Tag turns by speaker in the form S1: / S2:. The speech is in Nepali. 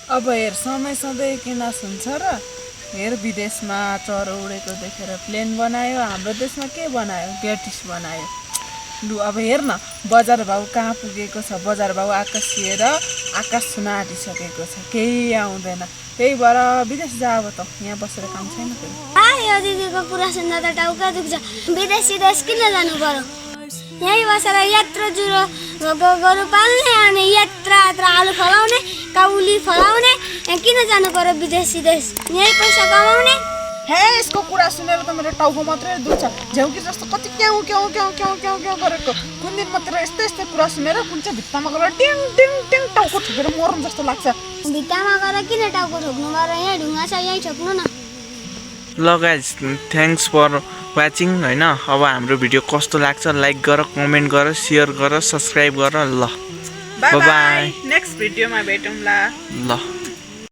S1: अब हेर समय सधैँ किन सुन्छ र हेर विदेशमा चरो उडेको देखेर प्लेन बनायो हाम्रो देशमा के बनायो ग्याटिस बनायो लु अब हेर न बजार भाउ कहाँ पुगेको छ बजार भाउ आकाशिएर आकाश छुन आँटिसकेको छ केही आउँदैन त्यही भएर विदेश जा अब त यहाँ बसेर काम छैन फेरि
S2: यो दिदीको कुरा सुन्दा त टाउका दुख्छ विदेश किन जानु पर्यो यहीँ बसेर यत्रो जुरो गोरु पाल्ने अनि यत्रा आलु फलाउने काउली फलाउने किन जानु पर्यो विदेश यहीँ पैसा कमाउने
S1: हे यसको कुरा सुनेर त मेरो टाउको मात्रै दुख्छ झ्याउकी जस्तो कति क्याउ क्याउ क्याउ क्याउ क्याउ क्याउ गरेको कुन दिन मात्र यस्तै कुरा सुनेर कुन चाहिँ भित्तामा गएर टिङ टिङ टिङ टाउको ठोकेर मरौँ जस्तो लाग्छ
S2: भित्तामा गएर किन टाउको ठोक्नु गएर यहाँ ढुङ्गा छ यहीँ ठोक्नु न
S3: ल गाइज थ्याङ्क्स फर वाचिङ होइन अब हाम्रो भिडियो कस्तो लाग्छ लाइक गर कमेन्ट गर सेयर गर सब्सक्राइब गर ल
S1: बाई बाई नेक्स्ट भिडियोमा भेटौँला
S3: ल